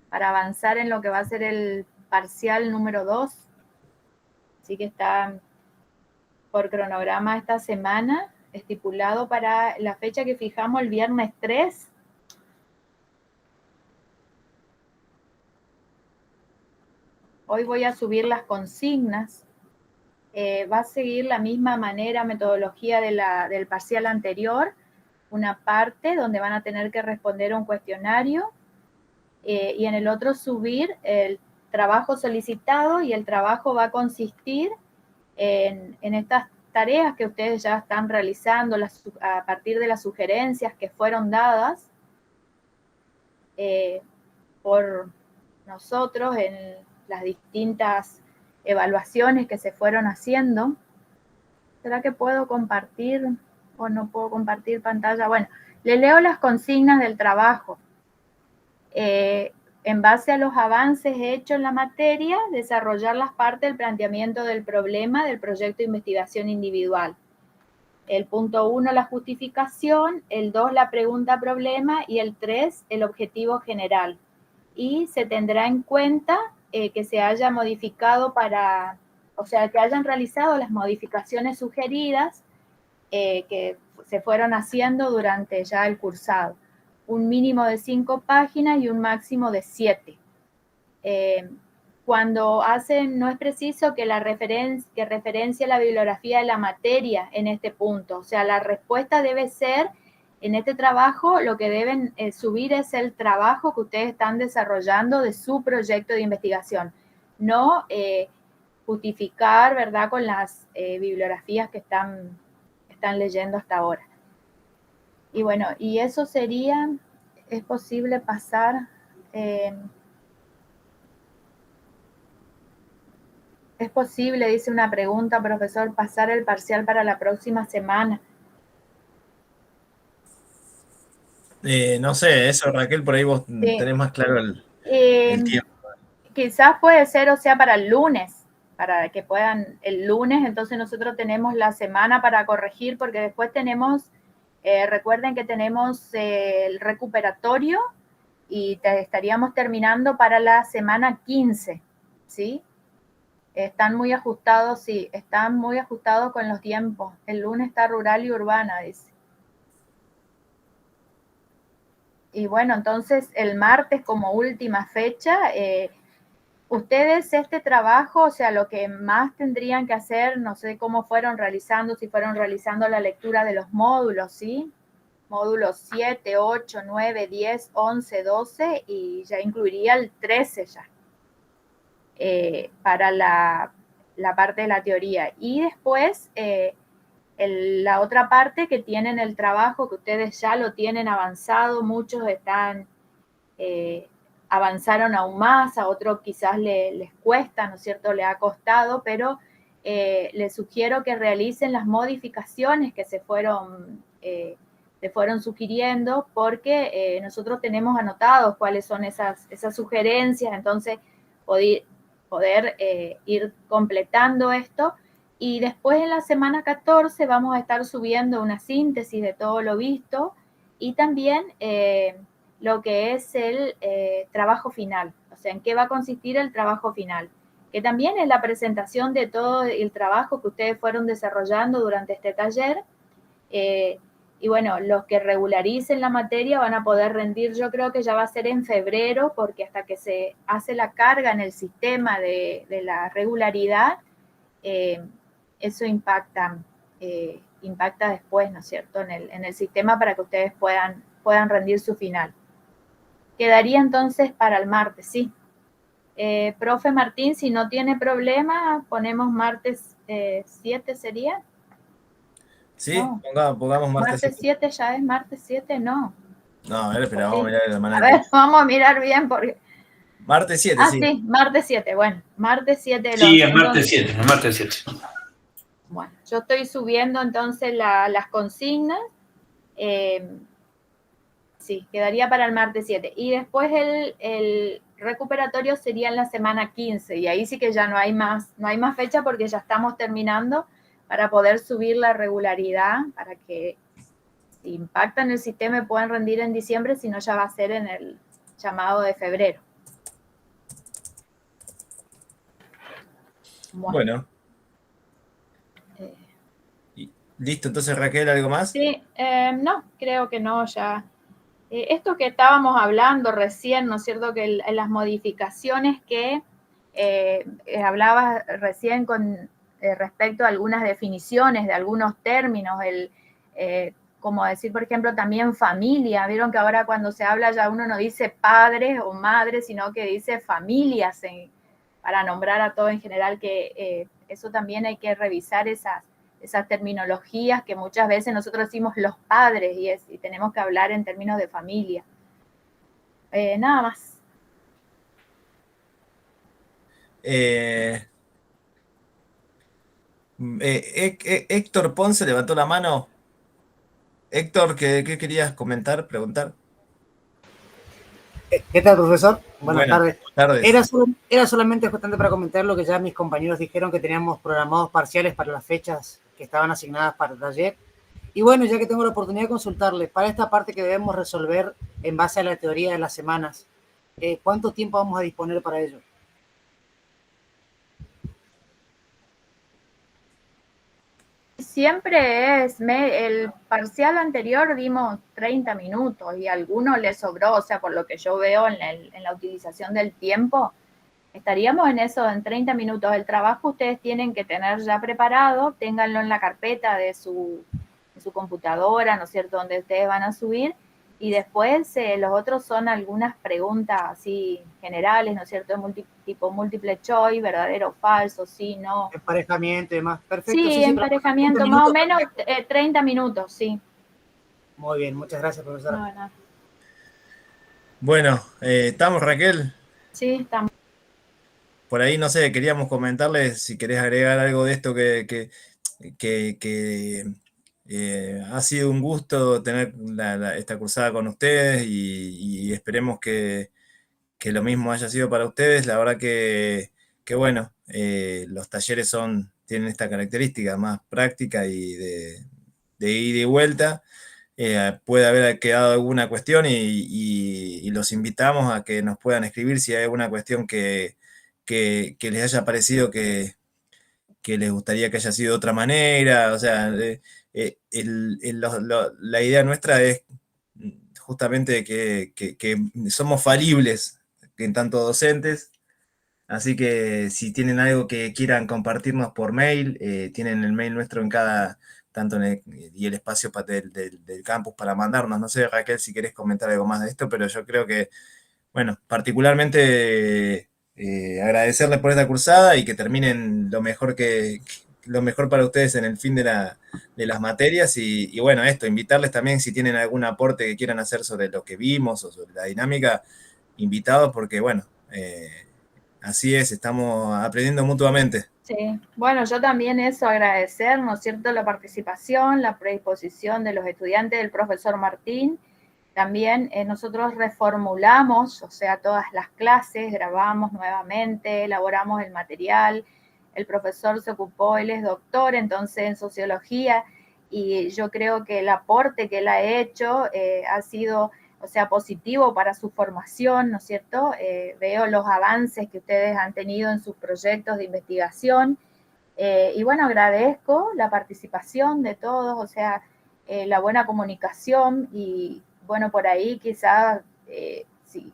E: para avanzar en lo que va a ser el parcial número 2. Así que está por cronograma esta semana, estipulado para la fecha que fijamos el viernes 3. Hoy voy a subir las consignas. Va a seguir la misma manera, metodología del parcial anterior, una parte donde van a tener que responder un cuestionario y en el otro subir el trabajo solicitado, y el trabajo va a consistir en estas tareas que ustedes ya están realizando a partir de las sugerencias que fueron dadas por nosotros en las distintas evaluaciones que se fueron haciendo. ¿Será que puedo compartir o no puedo compartir pantalla? Bueno, le leo las consignas del trabajo. En base a los avances hechos en la materia, desarrollar las partes del planteamiento del problema del proyecto de investigación individual. El punto 1, la justificación, el 2, la pregunta problema, y el 3, el objetivo general. Y se tendrá en cuenta que se haya modificado que hayan realizado las modificaciones sugeridas que se fueron haciendo durante ya el cursado. Un mínimo de 5 páginas y un máximo de 7. Cuando hacen, no es preciso que referencie la bibliografía de la materia en este punto. O sea, la respuesta debe ser, en este trabajo, lo que deben subir es el trabajo que ustedes están desarrollando de su proyecto de investigación. No justificar, ¿verdad?, con las bibliografías que están leyendo hasta ahora. Y bueno, y eso sería, es posible pasar... ¿Es posible, dice una pregunta, profesor, pasar el parcial para la próxima semana?
A: No sé, eso, Raquel, por ahí vos tenés más claro el tiempo.
E: Quizás puede ser, o sea, para el lunes, para que puedan el lunes. Entonces nosotros tenemos la semana para corregir, porque después tenemos, recuerden que tenemos el recuperatorio y estaríamos terminando para la semana 15, ¿sí? Están muy ajustados, sí, están muy ajustados con los tiempos. El lunes está rural y urbana, dice. Y bueno, entonces el martes como última fecha, ustedes este trabajo, o sea, lo que más tendrían que hacer, no sé cómo fueron realizando, si fueron realizando la lectura de los módulos, ¿sí? Módulos 7, 8, 9, 10, 11, 12 y ya incluiría el 13 ya. Para la parte de la teoría. Y después la otra parte que tienen el trabajo, que ustedes ya lo tienen avanzado, muchos avanzaron aún más, a otros quizás les cuesta, ¿no es cierto?, le ha costado, pero les sugiero que realicen las modificaciones que se fueron sugiriendo, porque nosotros tenemos anotados cuáles son esas sugerencias, entonces poder ir completando esto. Y después en la semana 14 vamos a estar subiendo una síntesis de todo lo visto y también lo que es el trabajo final, o sea, en qué va a consistir el trabajo final, que también es la presentación de todo el trabajo que ustedes fueron desarrollando durante este taller. Y bueno, los que regularicen la materia van a poder rendir, yo creo que ya va a ser en febrero, porque hasta que se hace la carga en el sistema de la regularidad, eso impacta después, ¿no es cierto?, en el sistema para que ustedes puedan rendir su final. Quedaría entonces para el martes, sí. Profe Martín, si no tiene problema, ponemos martes 7, ¿sería?
A: ¿Sí?
E: No.
A: Pongamos martes 7.
E: Martes 7 ya es martes 7, no.
A: No, a ver, espera,
E: Sí.
A: vamos a mirar la semana
E: A
A: que
E: ver,
A: viene.
E: vamos a mirar bien porque...
A: Martes 7, sí.
E: sí, martes 7, bueno, martes 7 del 11.
B: Sí, es martes 7, es martes 7.
E: Bueno, yo estoy subiendo entonces las consignas. Sí, quedaría para el martes 7. Y después el recuperatorio sería en la semana 15. Y ahí sí que ya no hay más fecha porque ya estamos terminando para poder subir la regularidad, para que si impactan el sistema puedan rendir en diciembre, si no ya va a ser en el llamado de febrero.
A: Bueno. Listo, entonces Raquel, ¿algo más?
E: Sí, no, creo que no, ya. Esto que estábamos hablando recién, ¿no es cierto?, que las modificaciones que hablabas recién con respecto a algunas definiciones de algunos términos, como decir, por ejemplo, también familia. Vieron que ahora cuando se habla ya uno no dice padres o madres, sino que dice familias para nombrar a todo en general, que eso también hay que revisar esas terminologías que muchas veces nosotros decimos los padres y tenemos que hablar en términos de familia. Nada más.
A: Héctor Ponce levantó la mano. Héctor, ¿qué querías comentar, preguntar?
F: ¿Qué tal, profesor? Buenas
A: tardes.
F: Era solamente justamente para comentar lo que ya mis compañeros dijeron, que teníamos programados parciales para las fechas que estaban asignadas para el taller. Y bueno, ya que tengo la oportunidad de consultarles, para esta parte que debemos resolver en base a la teoría de las semanas, ¿cuánto tiempo vamos a disponer para ello?
E: Siempre el parcial anterior dimos 30 minutos y a algunos les sobró, o sea, por lo que yo veo en la utilización del tiempo, estaríamos en eso, en 30 minutos. El trabajo ustedes tienen que tener ya preparado, ténganlo en la carpeta de su computadora, ¿no es cierto?, donde ustedes van a subir, y después los otros son algunas preguntas así generales, ¿no es cierto?, tipo múltiple choice, verdadero o falso, sí, no.
F: Emparejamiento y demás. Perfecto.
E: Sí, emparejamiento, más o menos 30 minutos, sí.
F: Muy bien, muchas gracias, profesora.
E: No.
A: Bueno, ¿estamos, Raquel?
E: Sí, estamos.
A: Por ahí, no sé, queríamos comentarles si querés agregar algo de esto que ha sido un gusto tener esta cursada con ustedes y esperemos que lo mismo haya sido para ustedes. La verdad que bueno, los talleres tienen esta característica más práctica y de ida y vuelta. Puede haber quedado alguna cuestión y los invitamos a que nos puedan escribir si hay alguna cuestión que les haya parecido que les gustaría que haya sido de otra manera. O sea, la idea nuestra es justamente que somos falibles en tanto docentes, así que si tienen algo que quieran compartirnos por mail, tienen el mail nuestro y el espacio del campus para mandarnos. No sé, Raquel, si querés comentar algo más de esto, pero yo creo que, bueno, particularmente agradecerles por esta cursada y que terminen lo mejor que lo mejor para ustedes en el fin de las materias y bueno, esto, invitarles también si tienen algún aporte que quieran hacer sobre lo que vimos o sobre la dinámica, invitados porque bueno, así es, estamos aprendiendo mutuamente.
E: Sí, bueno, yo también eso agradecer, ¿no es cierto?, la participación, la predisposición de los estudiantes, del profesor Martín. También nosotros reformulamos, o sea, todas las clases, grabamos nuevamente, elaboramos el material. El profesor se ocupó, él es doctor, entonces en sociología, y yo creo que el aporte que él ha hecho ha sido, o sea, positivo para su formación, ¿no es cierto? Veo los avances que ustedes han tenido en sus proyectos de investigación. Y bueno, agradezco la participación de todos, o sea, la buena comunicación y bueno, por ahí quizás si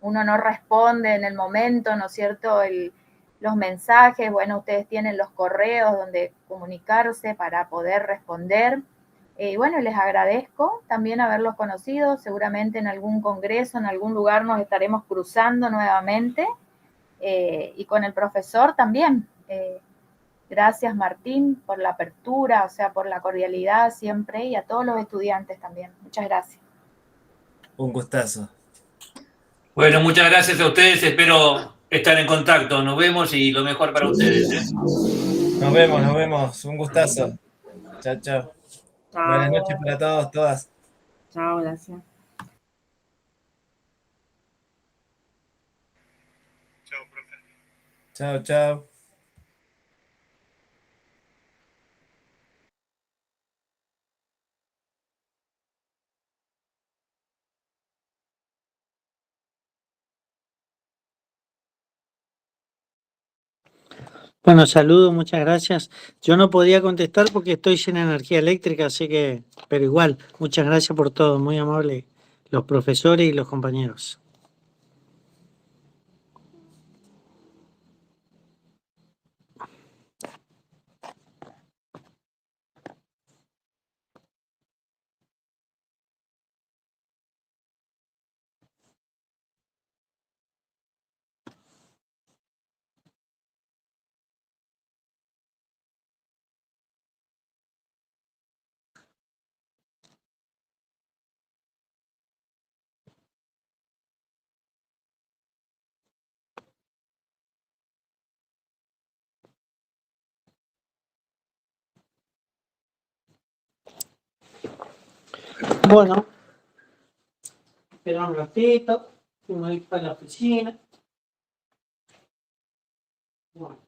E: uno no responde en el momento, ¿no es cierto? Los mensajes, bueno, ustedes tienen los correos donde comunicarse para poder responder. Y bueno, les agradezco también haberlos conocido, seguramente en algún congreso, en algún lugar nos estaremos cruzando nuevamente. Y con el profesor también. Gracias, Martín, por la apertura, o sea, por la cordialidad siempre y a todos los estudiantes también. Muchas gracias.
A: Un gustazo.
B: Bueno, muchas gracias a ustedes. Espero estar en contacto. Nos vemos y lo mejor para ustedes.
A: Nos vemos. Un gustazo. Chao, chao. Buenas noches
C: Chao.
A: para todos, todas.
C: Chao, gracias.
D: Chao, profe.
A: Chao, chao.
G: Bueno, saludos, muchas gracias. Yo no podía contestar porque estoy sin energía eléctrica, así que, pero igual, muchas gracias por todo, muy amable los profesores y los compañeros. Bueno, espera un ratito, que me voy para la oficina. Bueno.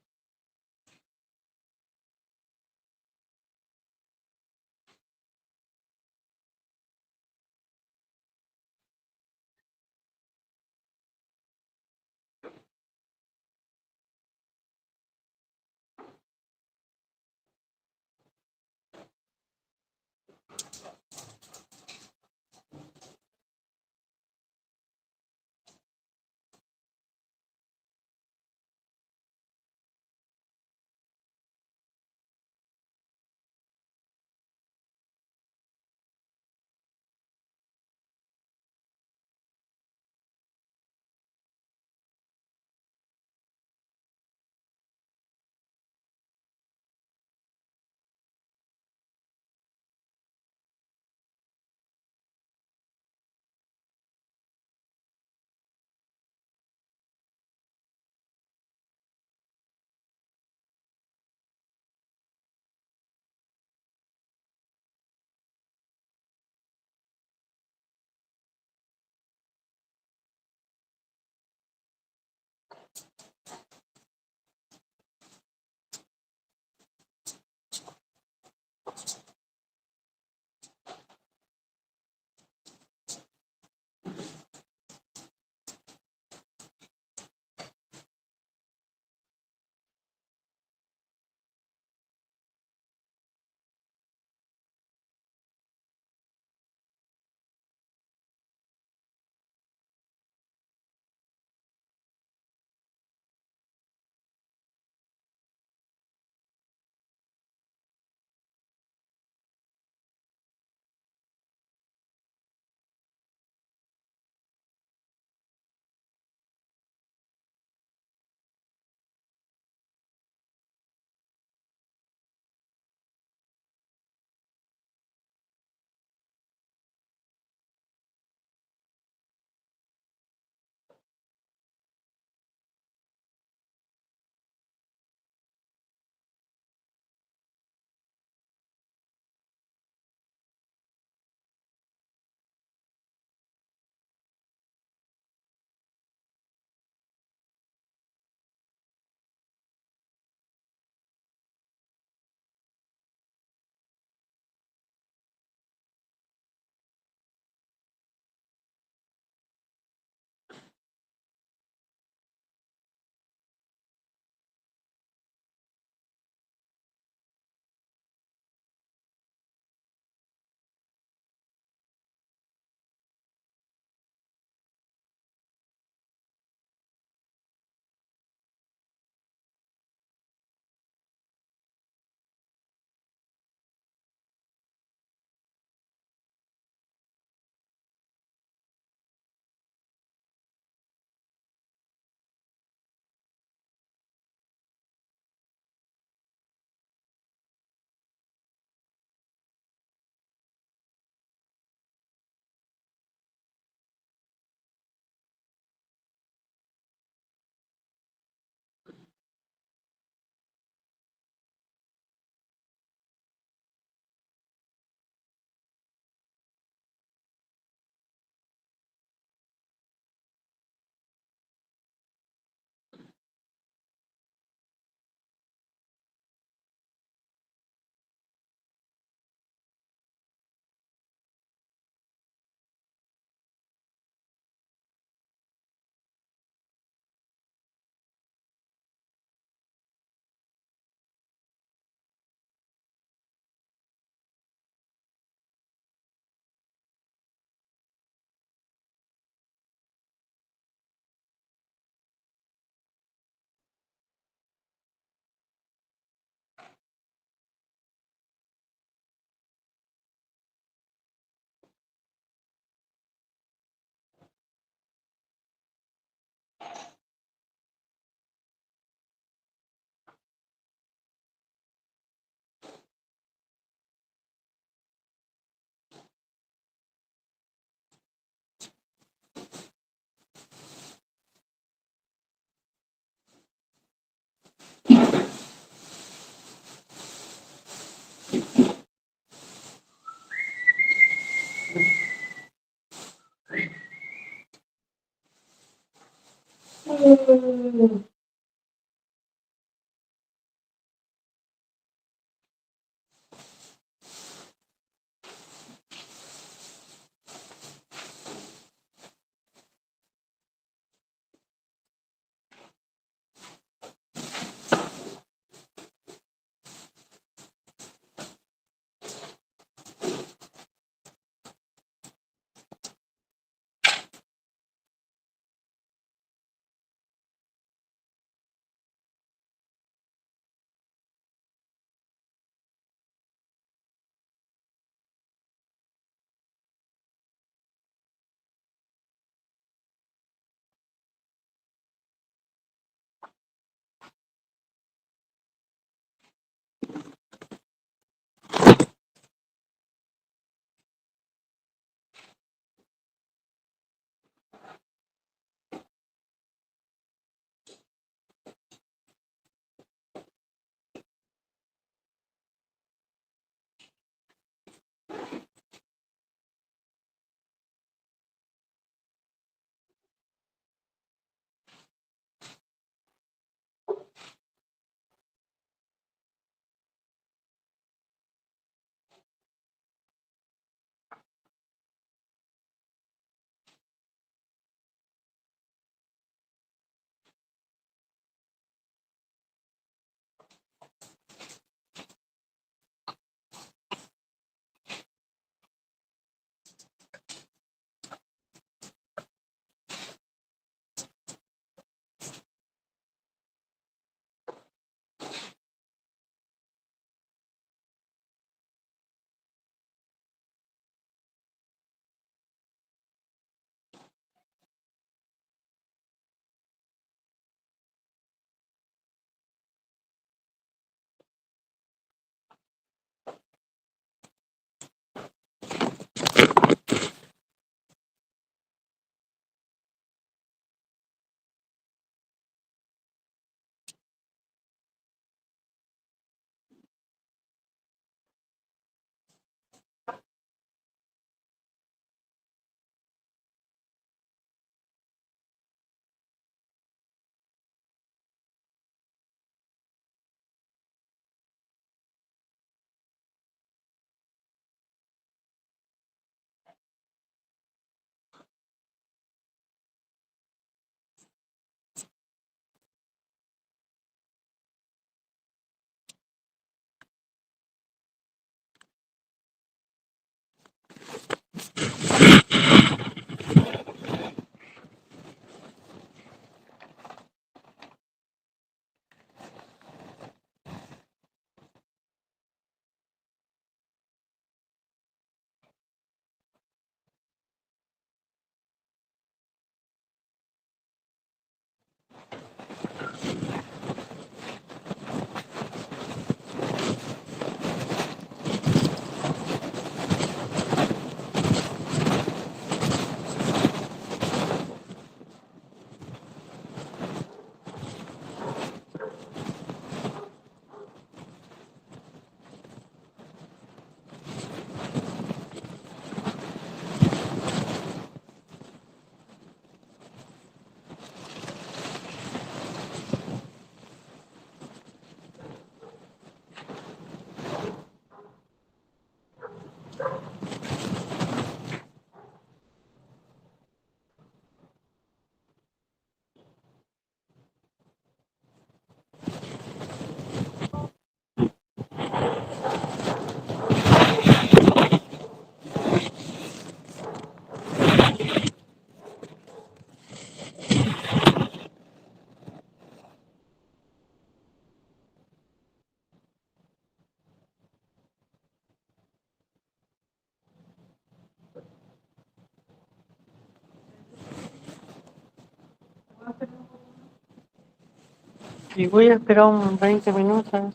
G: Y voy a esperar un 20 minutos,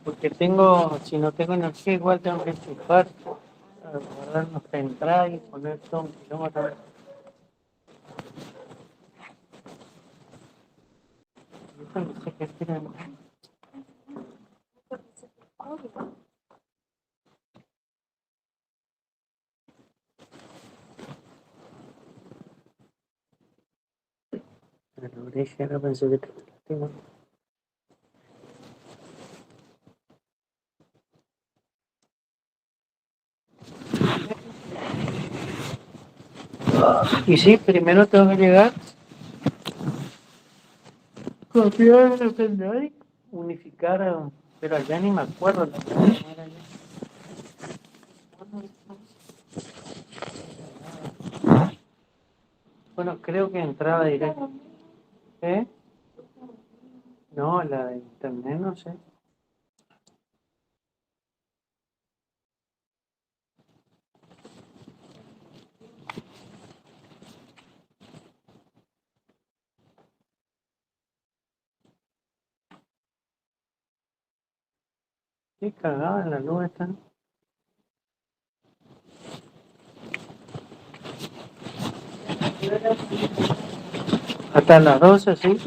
G: porque si no tengo energía, igual tengo que enchufar, guardar unos pendrive y poner todo un kilómetro. Eso no sé qué tiene. La oreja, ahora pensé que tengo. Y sí, primero tengo que llegar, copiar el pendrive, unificar, pero allá ni me acuerdo la primera vez. Bueno, creo que entraba directo. ¿Eh? No, la de internet no sé. Qué cagada en la luz están. Hasta las 12, sí.